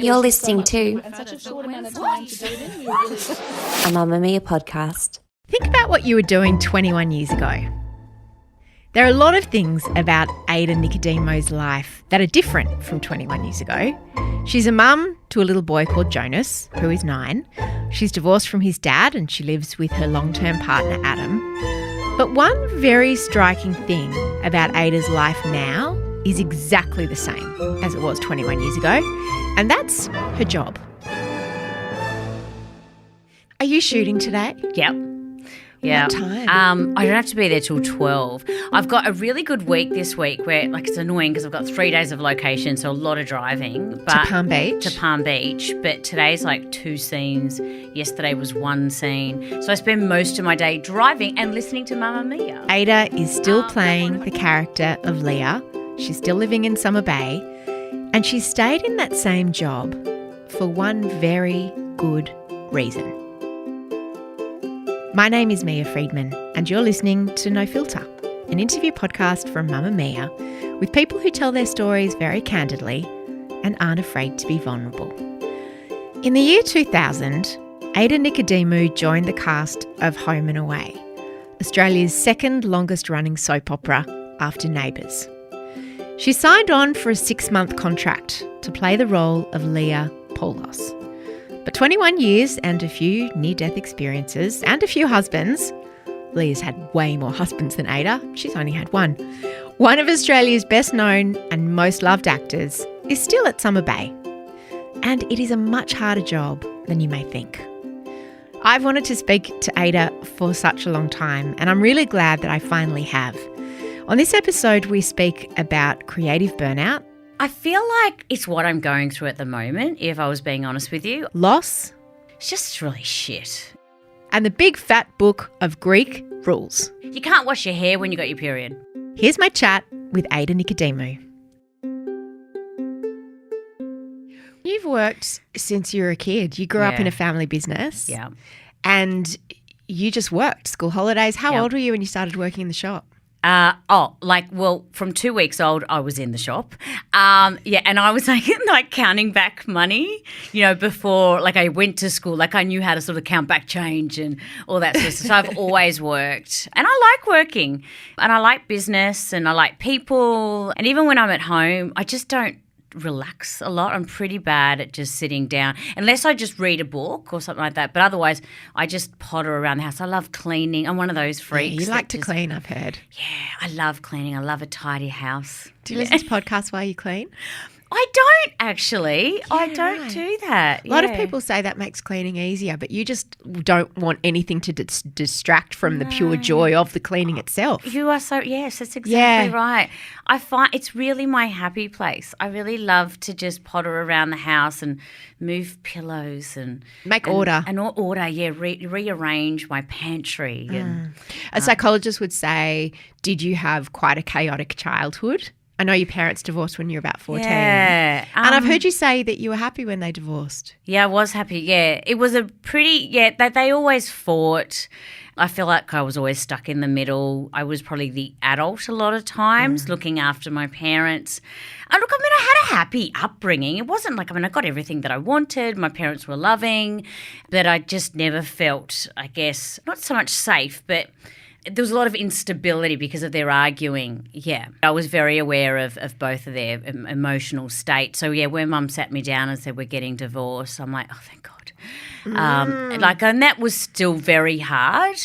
You're listening to and such a short amount of time to do it in. a Mamamia podcast. Think about what you were doing 21 years ago. There are a lot of things about Ada Nicodemou's life that are different from 21 years ago. She's a mum to a little boy called Jonas, who is 9. She's divorced from his dad and she lives with her long-term partner, Adam. But one very striking thing about Ada's life now is exactly the same as it was 21 years ago, and that's her job. Are you shooting today? Yep. Yeah. What time? I don't have to be there till 12. I've got a really good week this week where, like, it's annoying because I've got 3 days of location, so a lot of driving. But To Palm Beach? To Palm Beach. But today's like 2 scenes. Yesterday was 1 scene. So I spend most of my day driving and listening to Mamamia. Ada is still playing the character of Leah. She's still living in Summer Bay. And she stayed in that same job for one very good reason. My name is Mia Friedman, and you're listening to No Filter, an interview podcast from Mamamia with people who tell their stories very candidly and aren't afraid to be vulnerable. In the year 2000, Ada Nicodemou joined the cast of Home and Away, Australia's second longest running soap opera after Neighbours. She signed on for a 6-month contract to play the role of Leah Paulos. But 21 years and a few near-death experiences and a few husbands. Leah's had way more husbands than Ada. She's only had one. One of Australia's best known and most loved actors is still at Summer Bay. And it is a much harder job than you may think. I've wanted to speak to Ada for such a long time, and I'm really glad that I finally have. On this episode, we speak about creative burnout, I feel like it's what I'm going through at the moment, if I was being honest with you. loss, It's just really shit. and the big fat book of Greek rules. You can't wash your hair when you got your period. Here's my chat with Ada Nicodemou. You've worked since you were a kid. You grew up Yeah. in a family business. Yeah. And you just worked school holidays. How Yeah. old were you when you started working in the shop? From 2 weeks old, I was in the shop. And I was like counting back money, before, like, I went to school. Like, I knew how to sort of count back change and all that sort of stuff. So I've always worked. And I like working. And I like business and I like people. And even when I'm at home, I just don't relax a lot. I'm pretty bad at just sitting down unless I just read a book or something like that. But otherwise, I just potter around the house. I love cleaning. I'm one of those freaks. You like that to just- clean, I've heard. Yeah, I love cleaning. I love a tidy house. Do you listen to podcasts while you clean? I don't actually. I don't right. do that. A lot of Yeah. people say that makes cleaning easier, but you just don't want anything to distract from the pure joy of the cleaning itself. You are so, yes, that's exactly Yeah. right. I find it's really my happy place. I really love to just potter around the house and move pillows and Make order. rearrange my pantry. And A psychologist would say, did you have quite a chaotic childhood? I know your parents divorced when you were about 14. Yeah. And I've heard you say that you were happy when they divorced. Yeah, I was happy. Yeah, it was a pretty, they always fought. I feel like I was always stuck in the middle. I was probably the adult a lot of times, looking after my parents. And look, I had a happy upbringing. It wasn't like, I got everything that I wanted. My parents were loving, but I just never felt, I guess, not so much safe, but there was a lot of instability because of their arguing. Yeah. I was very aware of both of their emotional state. So, yeah, when Mum sat me down and said, we're getting divorced, I'm like, oh, thank God. And that was still very hard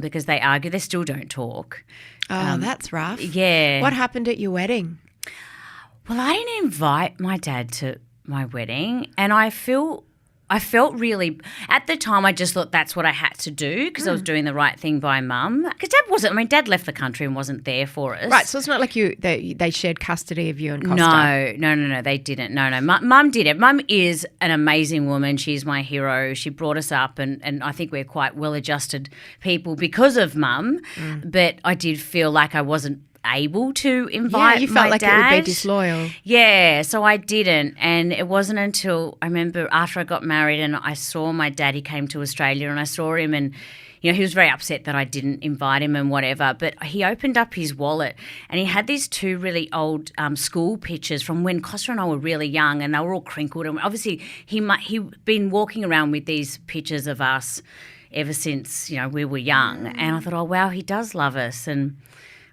because they argue. They still don't talk. Oh, that's rough. Yeah. What happened at your wedding? Well, I didn't invite my dad to my wedding, and I felt really, at the time I just thought that's what I had to do because I was doing the right thing by Mum. Because Dad left the country and wasn't there for us. Right, so it's not like they shared custody of you and Costa. No, they didn't. No. Mum did it. Mum is an amazing woman. She's my hero. She brought us up and I think we're quite well-adjusted people because of Mum. But I did feel like I wasn't able to invite Yeah, you felt my like dad. it would be disloyal. Yeah, so I didn't. And it wasn't until I remember after I got married and I saw my dad, he came to Australia and I saw him and he was very upset that I didn't invite him and whatever. But he opened up his wallet and he had these 2 really old school pictures from when Costa and I were really young, and they were all crinkled. And obviously he'd been walking around with these pictures of us ever since, we were young. And I thought, oh, wow, he does love us. And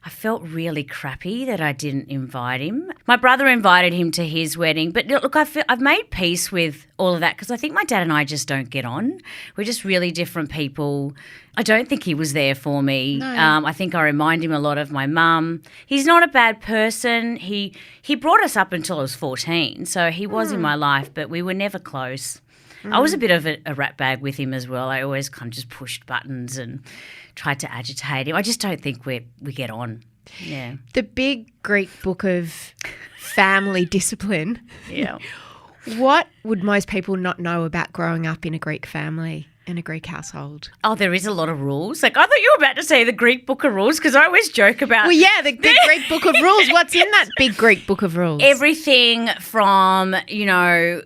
I felt really crappy that I didn't invite him. My brother invited him to his wedding. But look, I've made peace with all of that because I think my dad and I just don't get on. We're just really different people. I don't think he was there for me. No. I think I remind him a lot of my mum. He's not a bad person. He brought us up until I was 14, so he was in my life, but we were never close. I was a bit of a rat bag with him as well. I always kind of just pushed buttons and tried to agitate him. I just don't think we get on. Yeah. The big Greek book of family discipline. Yeah. What would most people not know about growing up in a Greek family, in a Greek household? Oh, there is a lot of rules. Like, I thought you were about to say the Greek book of rules because I always joke about... Well, yeah, the Greek book of rules. What's in that big Greek book of rules? Everything from,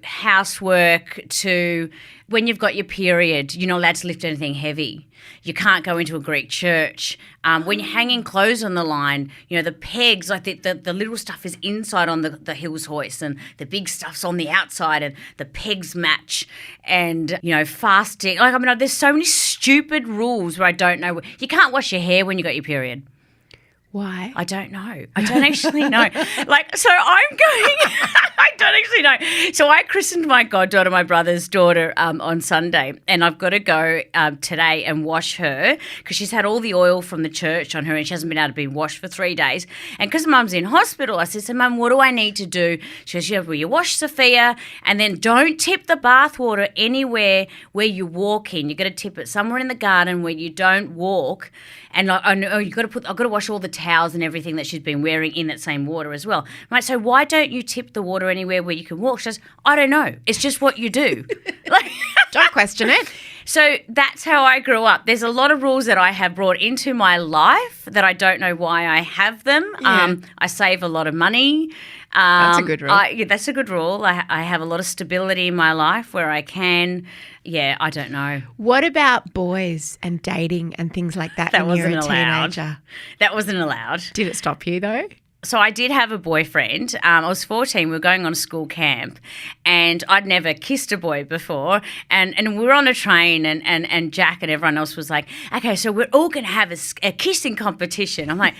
housework to when you've got your period, you're not allowed to lift anything heavy. You can't go into a Greek church. When you're hanging clothes on the line, the pegs, like the little stuff is inside on the heels hoist and the big stuff's on the outside and the pegs match and, fasting. There's so many stupid rules where I don't know. You can't wash your hair when you got your period. Why? I don't know. I don't actually know. So I'm going – I don't actually know. So I christened my goddaughter, my brother's daughter, on Sunday, and I've got to go today and wash her because she's had all the oil from the church on her and she hasn't been able to be washed for 3 days. And because Mum's in hospital, I said, so Mum, what do I need to do? She goes, well, you wash Sophia and then don't tip the bathwater anywhere where you walk in. You've got to tip it somewhere in the garden where you don't walk. And I've got to wash all the towels and everything that she's been wearing in that same water as well. Right, so why don't you tip the water anywhere where you can walk? She says, I don't know. It's just what you do. Don't question it. So that's how I grew up. There's a lot of rules that I have brought into my life that I don't know why I have them. Yeah. I save a lot of money. That's a good rule. That's a good rule. I have a lot of stability in my life where I can. Yeah, I don't know. What about boys and dating and things like that when you're a teenager? That wasn't allowed. Did it stop you though? So I did have a boyfriend. I was 14. We were going on a school camp and I'd never kissed a boy before. And we were on a train and Jack and everyone else was like, okay, so we're all going to have a kissing competition. I'm like,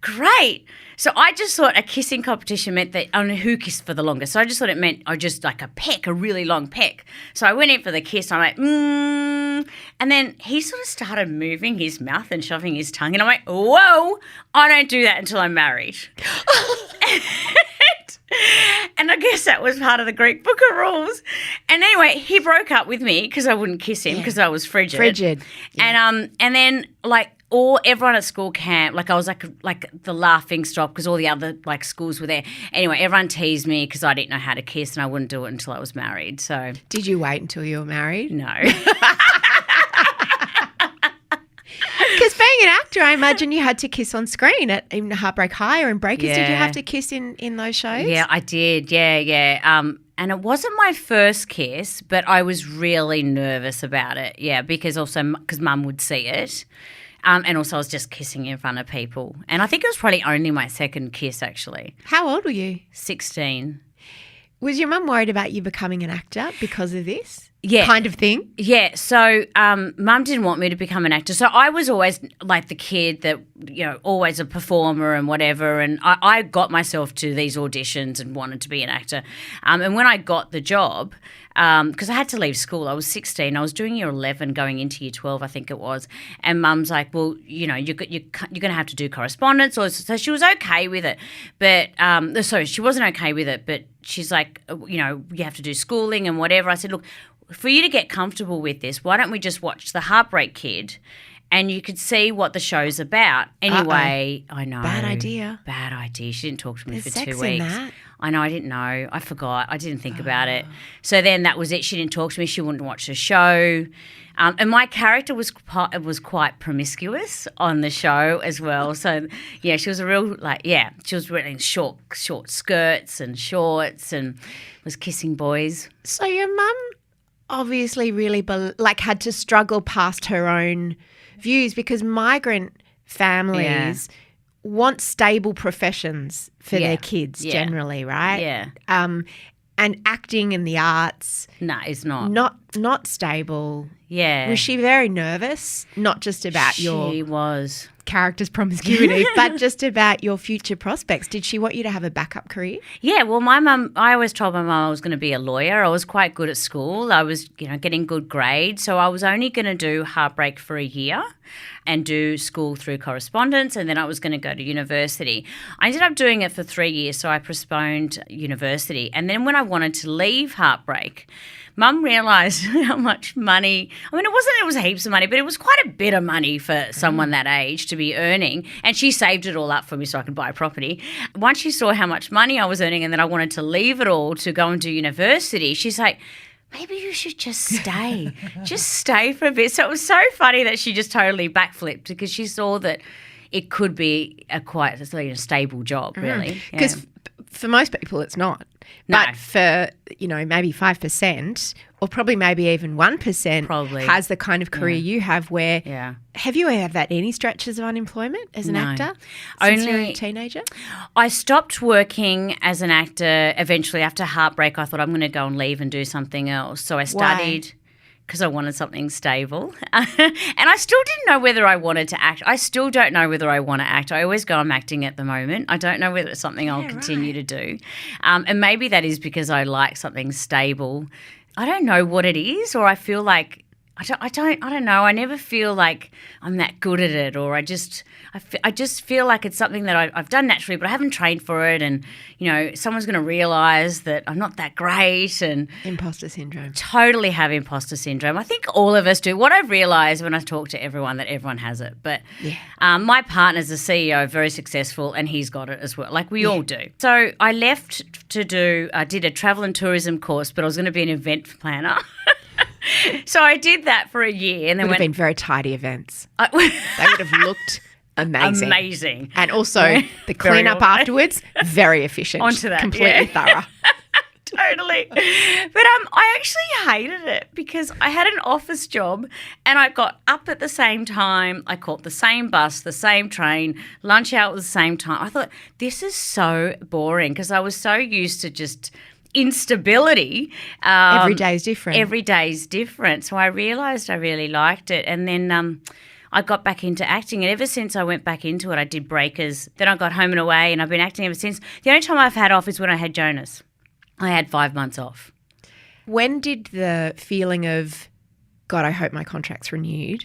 great. So I just thought a kissing competition meant that I don't know who kissed for the longest. So I just thought it meant just like a peck, a really long peck. So I went in for the kiss. I'm like, And then he sort of started moving his mouth and shoving his tongue. And I'm like, whoa, I don't do that until I'm married. And I guess that was part of the Greek book of rules. And anyway, he broke up with me because I wouldn't kiss him because I was frigid. Yeah. And then everyone at school camp, I was like the laughing stock because all the other schools were there. Anyway, everyone teased me because I didn't know how to kiss and I wouldn't do it until I was married. So did you wait until you were married? No. Because being an actor, I imagine you had to kiss on screen at even Heartbreak High or in Breakers. Yeah. Did you have to kiss in those shows? Yeah, I did. Yeah. And it wasn't my first kiss, but I was really nervous about it. Yeah, because Mum would see it. And also I was just kissing in front of people. And I think it was probably only my second kiss, actually. How old were you? 16. Was your mum worried about you becoming an actor because of this? Yeah. Kind of thing? Yeah. So Mum didn't want me to become an actor. So I was always like the kid that, always a performer and whatever. And I got myself to these auditions and wanted to be an actor. And when I got the job, because I had to leave school, I was 16. I was doing year 11 going into year 12, I think it was. And Mum's like, well, you're going to have to do correspondence. So she was okay with it. But she wasn't okay with it. But she's like, you have to do schooling and whatever. I said, look, for you to get comfortable with this, why don't we just watch The Heartbreak Kid and you could see what the show's about. Anyway, I know. Bad idea. She didn't talk to me There's for 2 sex weeks. in that. I know, I didn't know. I forgot. I didn't think about it. So then that was it. She didn't talk to me. She wouldn't watch the show. And my character was quite promiscuous on the show as well. So, yeah, she was she was wearing short skirts and shorts and was kissing boys. So your mum obviously really had to struggle past her own views, because migrant families want stable professions for their kids generally, right? Yeah. And acting in the arts, No, it's not. Not stable. Yeah. Was she very nervous? Not just about She your was. character's promiscuity, but just about your future prospects. Did she want you to have a backup career? Yeah, well, my mum, I always told my mum I was going to be a lawyer. I was quite good at school. I was, getting good grades. So I was only going to do Heartbreak for a year and do school through correspondence, and then I was going to go to university. I ended up doing it for 3 years, so I postponed university. And then when I wanted to leave Heartbreak, Mum realised how much money, it was heaps of money, but it was quite a bit of money for someone that age to be earning. And she saved it all up for me so I could buy a property. Once she saw how much money I was earning and then I wanted to leave it all to go and do university, she's like, maybe you should just stay. Just stay for a bit. So it was so funny that she just totally backflipped, because she saw that it could be a quite stable job, really. Because for most people it's not. No. But for, maybe 5%, or probably maybe even 1% has the kind of career you have where have you ever had any stretches of unemployment as an actor since you were a teenager? I stopped working as an actor eventually after Heartbreak. I thought I'm going to go and leave and do something else. So I studied because I wanted something stable. And I still didn't know whether I wanted to act. I still don't know whether I want to act. I always go, I'm acting at the moment. I don't know whether it's something I'll continue to do. And maybe that is because I like something stable. I don't know what it is, or I feel like I don't know. I never feel like I'm that good at it, or I just feel like it's something that I've done naturally, but I haven't trained for it, and someone's going to realise that I'm not that great, and imposter syndrome. Totally have imposter syndrome. I think all of us do. What I've realised when I talk to everyone, that everyone has it, but my partner's a CEO, very successful, and he's got it as well. Like we all do. So I left to I did a travel and tourism course, but I was going to be an event planner. So I did that for a year, and then would have been very tidy events. They would have looked amazing. Amazing. And also the clean-up afterwards, very efficient. Onto that, completely thorough. Totally. But I actually hated it, because I had an office job and I got up at the same time. I caught the same bus, the same train, lunch out at the same time. I thought, this is so boring, because I was so used to just instability. Every day is different. Every day is different. So I realised I really liked it. And then I got back into acting. And ever since I went back into it, I did Breakers. Then I got Home and Away, and I've been acting ever since. The only time I've had off is when I had Jonas. I had 5 months off. When did the feeling of, God, I hope my contract's renewed,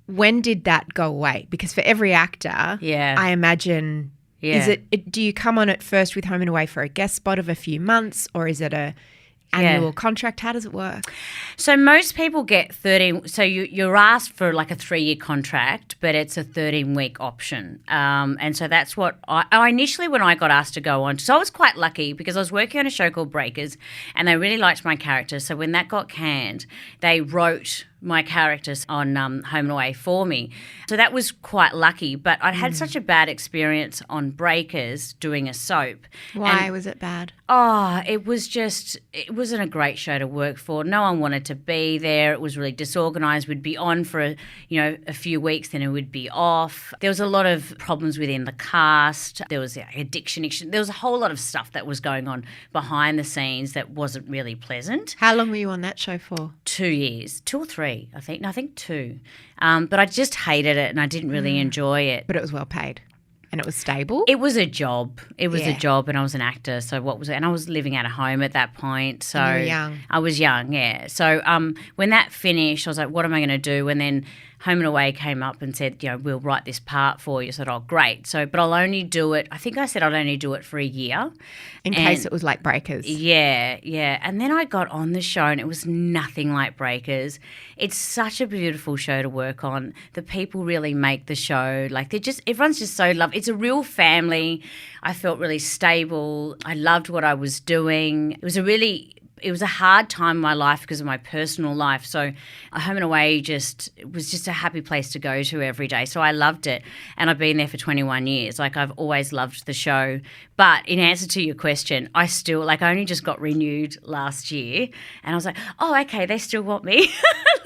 when did that go away? Because for every actor, I imagine... Yeah. Do you come on it first with Home and Away for a guest spot of a few months, or is it a annual contract? How does it work? So most people get 13. So you're asked for like a 3-year contract, but it's a 13-week option. And so that's what I initially, when I got asked to go on. So I was quite lucky, because I was working on a show called Breakers, and they really liked my character. So when that got canned, they wrote my characters on Home and Away for me. So that was quite lucky. But I'd had such a bad experience on Breakers doing a soap. Why was it bad? It wasn't a great show to work for. No one wanted to be there. It was really disorganised. We'd be on for a few weeks, then it would be off. There was a lot of problems within the cast. There was addiction. There was a whole lot of stuff that was going on behind the scenes that wasn't really pleasant. How long were you on that show for? 2 years, 2 or 3. I think 2. But I just hated it, and I didn't really enjoy it. But it was well paid. And it was stable? It was a job. It was a job, and I was an actor. So what was it? And I was living out of home at that point. So and you were young. I was young, yeah. So when that finished, I was like, what am I going to do? And then Home and Away came up and said, we'll write this part for you. I said, oh, great. So, but I'll only do it, I think I said I'll only do it for a year. In case it was like Breakers. Yeah. And then I got on the show, and it was nothing like Breakers. It's such a beautiful show to work on. The people really make the show. Like everyone's just so lovely. It's a real family. I felt really stable. I loved what I was doing. It it was a hard time in my life because of my personal life. So Home and Away was just a happy place to go to every day. So I loved it. And I've been there for 21 years. Like, I've always loved the show. But in answer to your question, I only just got renewed last year. And I was like, oh, okay, they still want me.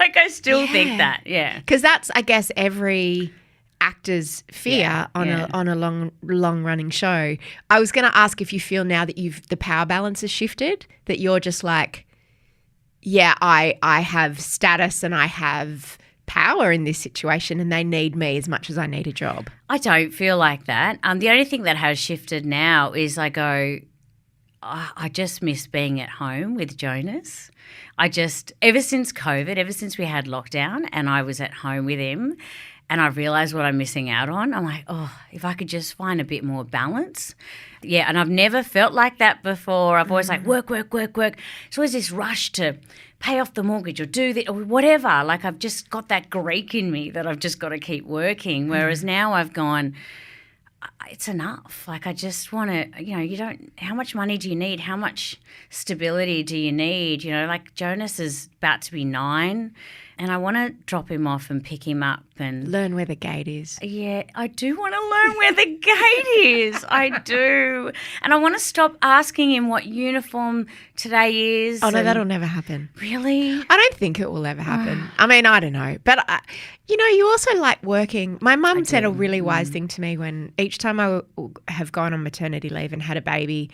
Like, I still think that, yeah. Because that's, I guess, every actor's fear on a long running show. I was going to ask if you feel now that the power balance has shifted, that you're just like, yeah, I have status and I have power in this situation and they need me as much as I need a job. I don't feel like that. The only thing that has shifted now is I go, I just miss being at home with Jonas. Ever since COVID, ever since we had lockdown and I was at home with him, and I realised what I'm missing out on, I'm like, oh, if I could just find a bit more balance. Yeah, and I've never felt like that before. I've always like work. It's always this rush to pay off the mortgage or do that or whatever. Like, I've just got that Greek in me that I've just got to keep working. Whereas now I've gone, it's enough. Like, I just want to, how much money do you need? How much stability do you need? Like, Jonas is about to be 9. And I want to drop him off and pick him up and learn where the gate is. Yeah, I do want to learn where the gate is. I do. And I want to stop asking him what uniform today is. Oh, no, that'll never happen. Really? I don't think it will ever happen. I mean, I don't know. But, you also like working. My mum said a really wise thing to me when each time I have gone on maternity leave and had a baby,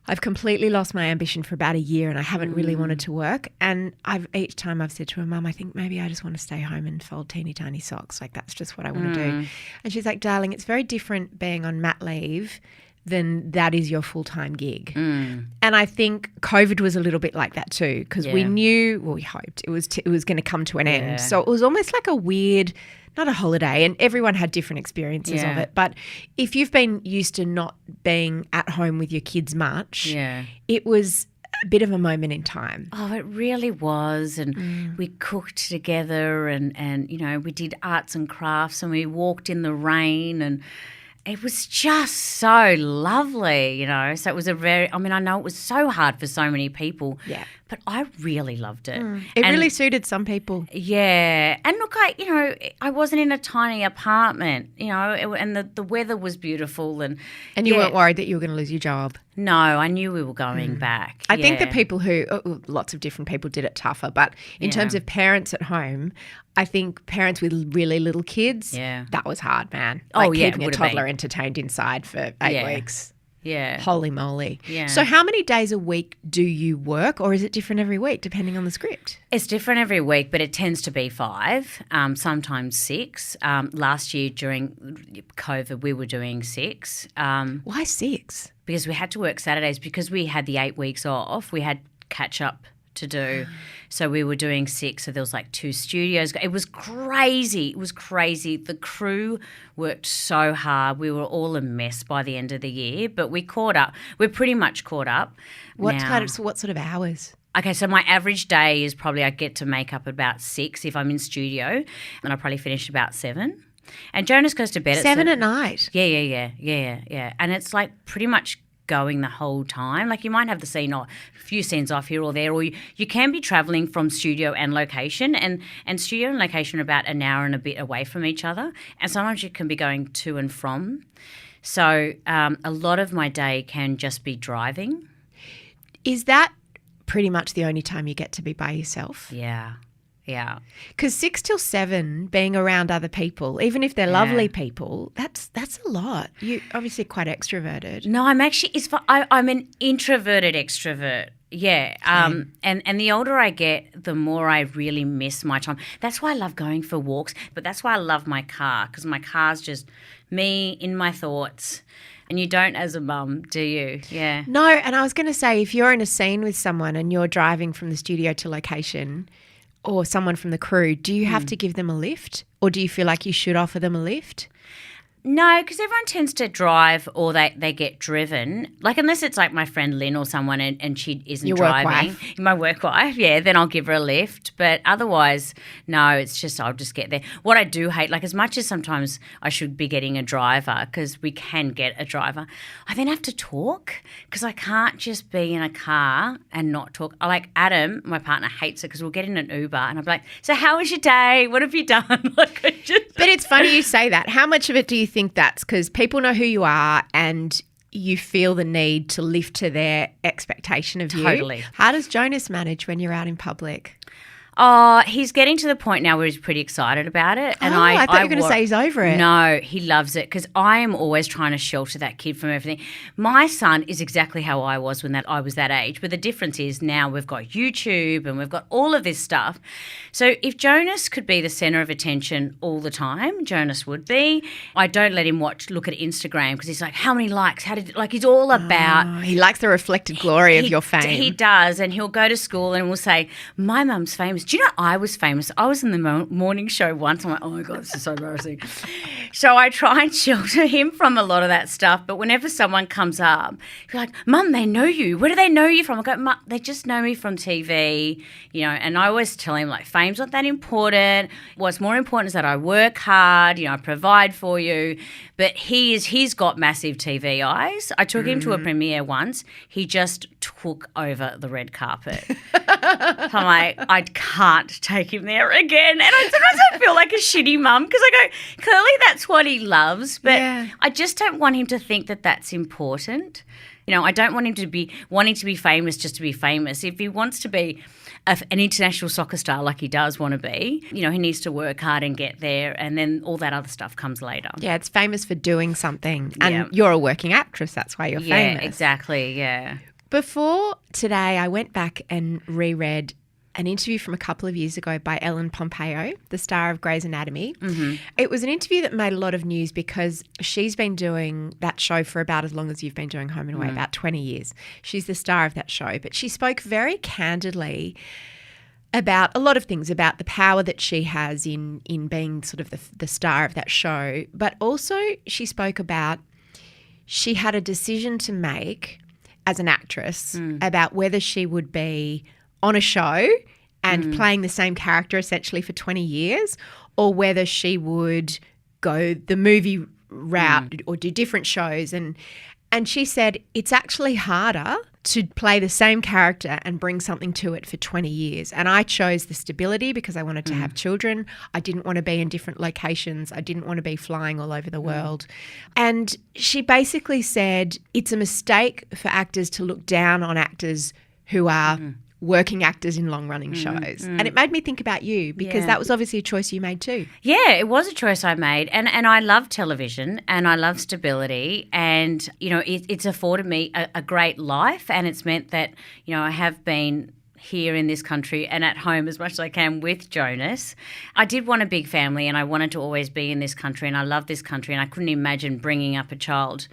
I've completely lost my ambition for about a year and I haven't really wanted to work. And each time I've said to her, Mum, I think maybe I just want to stay home and fold teeny tiny socks. Like, that's just what I want to do. And she's like, darling, it's very different being on mat leave than that is your full-time gig. And I think COVID was a little bit like that too, because we knew, we hoped it was going to come to an end. So it was almost like a weird, not a holiday, and everyone had different experiences of it. But if you've been used to not being at home with your kids much, it was a bit of a moment in time. Oh, it really was. And we cooked together and we did arts and crafts and we walked in the rain and it was just so lovely, So it was I know it was so hard for so many people. Yeah. But I really loved it. It really suited some people. Yeah. And look, I wasn't in a tiny apartment, and the weather was beautiful. And you weren't worried that you were going to lose your job? No, I knew we were going back. I think the people lots of different people did it tougher, but in terms of parents at home, I think parents with really little kids, that was hard, man. Like keeping a toddler entertained inside for 8 weeks. Yeah. Holy moly. Yeah. So how many days a week do you work, or is it different every week depending on the script? It's different every week, but it tends to be 5, sometimes 6. Last year during COVID we were doing 6. Why 6? Because we had to work Saturdays because we had the 8 weeks off. We had catch up to do. So we were doing 6. So there was like 2 studios. It was crazy. The crew worked so hard. We were all a mess by the end of the year, but we caught up. We're pretty much caught up. What sort of hours? Okay, so my average day is probably I get to make up about 6 if I'm in studio, and I probably finish about 7. And Jonas goes to bed at 7 at night. Yeah. And it's like pretty much going the whole time. Like, you might have a few scenes off here or there, or you can be travelling from studio and location, and studio and location are about an hour and a bit away from each other, and sometimes you can be going to and from. So a lot of my day can just be driving. Is that pretty much the only time you get to be by yourself? Yeah. Because 6 till 7, being around other people, even if they're lovely people, that's a lot. You obviously quite extroverted. No, I'm actually I'm an introverted extrovert. Yeah. And the older I get, the more I really miss my time. That's why I love going for walks, but that's why I love my car, because my car's just me in my thoughts. And you don't as a mum, do you? Yeah. No, and I was going to say, if you're in a scene with someone and you're driving from the studio to location, or someone from the crew, do you have to give them a lift, or do you feel like you should offer them a lift? No, because everyone tends to drive or they get driven. Like unless it's like my friend Lynn or someone and she isn't Your work driving. wife. My work wife, yeah, then I'll give her a lift. But otherwise, no, it's just I'll just get there. What I do hate, like as much as sometimes I should be getting a driver because we can get a driver, I then have to talk because I can't just be in a car and not talk. Like Adam, my partner, hates it because we'll get in an Uber and I'll be like, so how was your day? What have you done? Like I just... But it's funny you say that. How much of it do you think that's because people know who you are and you feel the need to live to their expectation of you? Totally. How does Jonas manage when you're out in public? Oh, he's getting to the point now where he's pretty excited about it. And I thought you were going to say he's over it. No, he loves it because I am always trying to shelter that kid from everything. My son is exactly how I was when I was that age, but the difference is now we've got YouTube and we've got all of this stuff. So if Jonas could be the centre of attention all the time, Jonas would be. I don't let him look at Instagram because he's like, how many likes? He's all about... He likes the reflected glory of your fame. He does, and he'll go to school and will say, my mum's famous. Do you know I was famous? I was in the morning show once. I'm like, oh, my God, this is so embarrassing. So I try and shelter him from a lot of that stuff. But whenever someone comes up, you're like, Mum, they know you. Where do they know you from? I go, Mum, they just know me from TV, and I always tell him, like, fame's not that important. What's more important is that I work hard, I provide for you. But he's got massive TV eyes. I took him to a premiere once. He just took over the red carpet. I'm like, I can't take him there again. And sometimes I feel like a shitty mum because I go, clearly that's what he loves, but I just don't want him to think that that's important. I don't want him to be wanting to be famous just to be famous. If he wants to be an international soccer star like he does want to be, he needs to work hard and get there, and then all that other stuff comes later. Yeah, it's famous for doing something. And you're a working actress, that's why you're famous. Yeah, exactly, yeah. Before today, I went back and reread an interview from a couple of years ago by Ellen Pompeo, the star of Grey's Anatomy. Mm-hmm. It was an interview that made a lot of news because she's been doing that show for about as long as you've been doing Home and Away, about 20 years. She's the star of that show. But she spoke very candidly about a lot of things, about the power that she has in being sort of the star of that show. But also she spoke about she had a decision to make as an actress about whether she would be on a show and playing the same character essentially for 20 years or whether she would go the movie route or do different shows. And she said it's actually harder to play the same character and bring something to it for 20 years. And I chose the stability because I wanted to have children. I didn't want to be in different locations. I didn't want to be flying all over the world. And she basically said it's a mistake for actors to look down on actors who are working actors in long-running shows. And it made me think about you because that was obviously a choice you made too. Yeah, it was a choice I made. And I love television and I love stability and, it's afforded me a great life and it's meant that, I have been here in this country and at home as much as I can with Jonas. I did want a big family and I wanted to always be in this country and I love this country and I couldn't imagine bringing up a child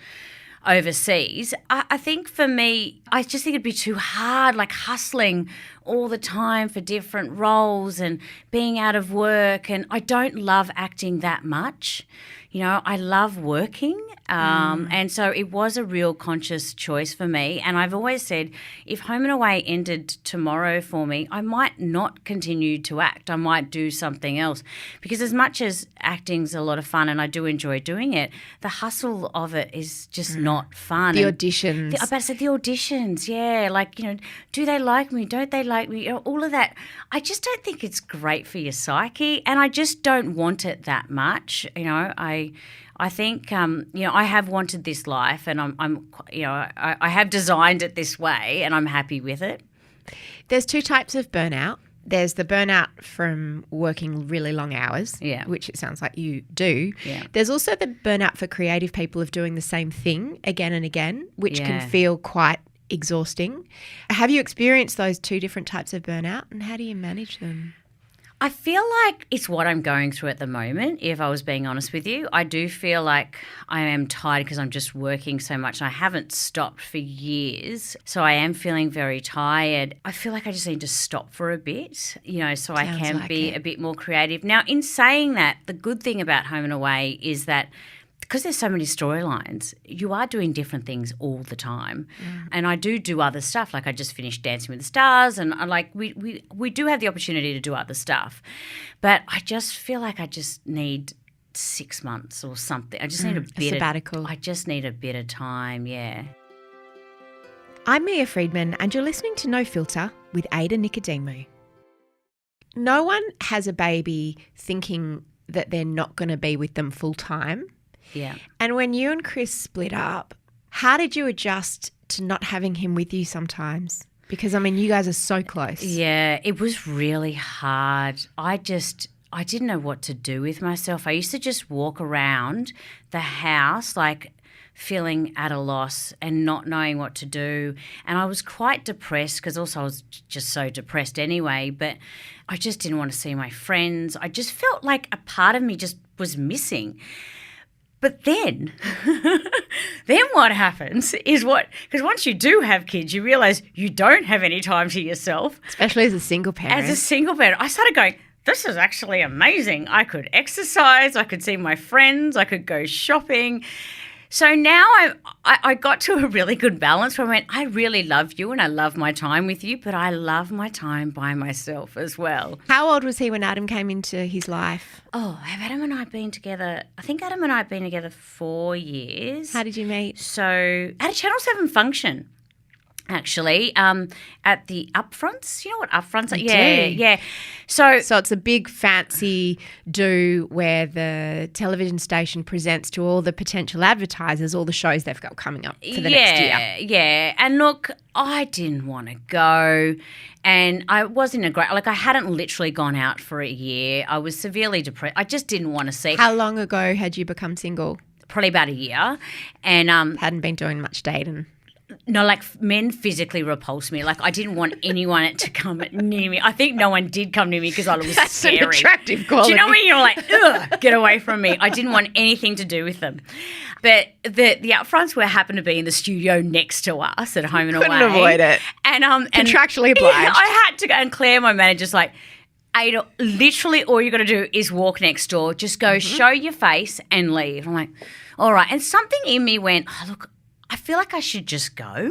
overseas. I think for me, I just think it'd be too hard, like hustling all the time for different roles and being out of work. And I don't love acting that much. I love working. And so it was a real conscious choice for me. And I've always said if Home and Away ended tomorrow for me, I might not continue to act. I might do something else. Because as much as acting's a lot of fun and I do enjoy doing it, the hustle of it is just not fun. The auditions. I better say the auditions, yeah. Like, do they like me? Don't they like me? All of that. I just don't think it's great for your psyche and I just don't want it that much. I think, I have wanted this life and I have designed it this way and I'm happy with it. There's two types of burnout. There's the burnout from working really long hours, which it sounds like you do. Yeah. There's also the burnout for creative people of doing the same thing again and again, which can feel quite exhausting. Have you experienced those two different types of burnout and how do you manage them? I feel like it's what I'm going through at the moment, if I was being honest with you. I do feel like I am tired because I'm just working so much and I haven't stopped for years. So I am feeling very tired. I feel like I just need to stop for a bit, so Sounds I can be a bit more creative. Now, in saying that, the good thing about Home and Away is that because there's so many storylines, you are doing different things all the time. And I do other stuff. Like I just finished Dancing with the Stars, and we do have the opportunity to do other stuff. But I just feel like I just need 6 months or something. I just need a sabbatical. I just need a bit of time, yeah. I'm Mia Friedman, and you're listening to No Filter with Ada Nicodemou. No one has a baby thinking that they're not going to be with them full time. Yeah. And when you and Chris split up, how did you adjust to not having him with you sometimes? Because, I mean, you guys are so close. Yeah, it was really hard. I didn't know what to do with myself. I used to just walk around the house like feeling at a loss and not knowing what to do. And I was quite depressed because also I was just so depressed anyway, but I just didn't want to see my friends. I just felt like a part of me just was missing. But then what happens is because once you do have kids, you realise you don't have any time to yourself. Especially as a single parent. As a single parent, I started going, this is actually amazing. I could exercise, I could see my friends, I could go shopping. So now I got to a really good balance where I went, I really love you and I love my time with you, but I love my time by myself as well. How old was he when Adam came into his life? Oh, have Adam and I been together? I think Adam and I have been together 4 years. How did you meet? So at a Channel 7 function. Actually, at the upfronts. You know what upfronts are? Yeah. So it's a big fancy do where the television station presents to all the potential advertisers all the shows they've got coming up for the next year. Yeah. And look, I didn't want to go, and I wasn't I hadn't literally gone out for a year. I was severely depressed. I just didn't want to see. How long ago had you become single? Probably about a year, and hadn't been doing much dating. No, like men physically repulsed me. Like I didn't want anyone to come near me. I think no one did come near me because I was That's scary. An attractive quality. Do you know when you're like, ugh, get away from me? I didn't want anything to do with them. But the upfronts happened to be in the studio next to us at Home and Away. Couldn't avoid it. And contractually obliged. I had to go, and Claire, my manager's like, Ada, literally all you got to do is walk next door. Just go show your face and leave. I'm like, all right. And something in me went, oh, look, I feel like I should just go.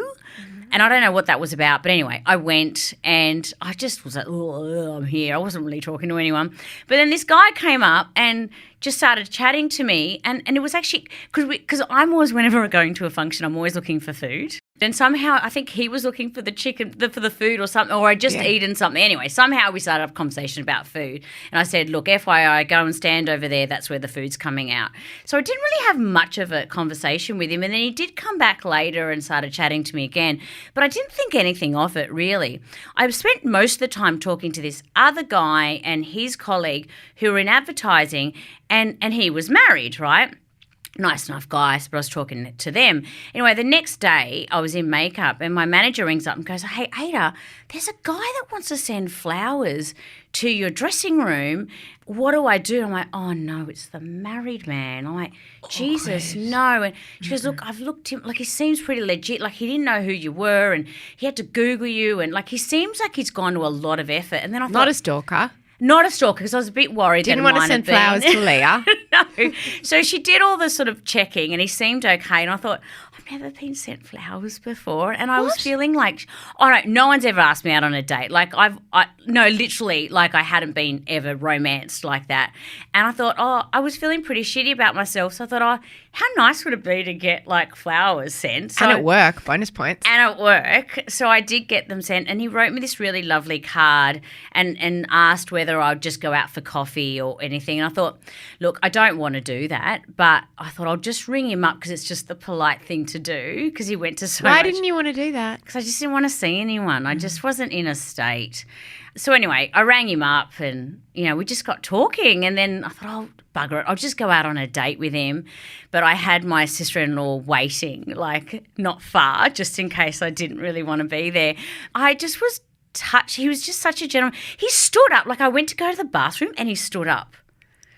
And I don't know what that was about. But anyway, I went and I just was like, oh, I'm here. I wasn't really talking to anyone. But then this guy came up and just started chatting to me. And it was actually because I'm always, whenever I'm going to a function, I'm always looking for food. And somehow I think he was looking for the chicken, for the food or something, or I'd just eaten something. Anyway, somehow we started a conversation about food. And I said, look, FYI, go and stand over there. That's where the food's coming out. So I didn't really have much of a conversation with him. And then he did come back later and started chatting to me again. But I didn't think anything of it, really. I spent most of the time talking to this other guy and his colleague who were in advertising, and he was married, right? Nice enough guys, but I was talking to them. Anyway, the next day I was in makeup and my manager rings up and goes, hey, Ada, there's a guy that wants to send flowers to your dressing room. What do I do? I'm like, oh, no, it's the married man. I'm like, Jesus, no. And she goes, look, I've looked him, like he seems pretty legit. Like he didn't know who you were and he had to Google you. And like he seems like he's gone to a lot of effort. And then I thought. Not a stalker. Not a stalker, because I was a bit worried. Didn't want to send flowers to Leah. No. So she did all the sort of checking and he seemed okay. And I thought, I've never been sent flowers before. And I was feeling like, no one's ever asked me out on a date. Like literally, like I hadn't been ever romanced like that. And I thought, I was feeling pretty shitty about myself. So I thought, how nice would it be to get like flowers sent? So, and at work, bonus points. And at work. So I did get them sent and he wrote me this really lovely card and asked whether I'd just go out for coffee or anything. And I thought, look, I don't want to do that, but I thought I'll just ring him up because it's just the polite thing to do because he went to so much. Why didn't you want to do that? Because I just didn't want to see anyone. I just wasn't in a state. So anyway, I rang him up and, we just got talking and then I thought, bugger it, I'll just go out on a date with him. But I had my sister-in-law waiting, like not far, just in case I didn't really want to be there. I just was touched. He was just such a gentleman. He stood up. Like I went to go to the bathroom and he stood up.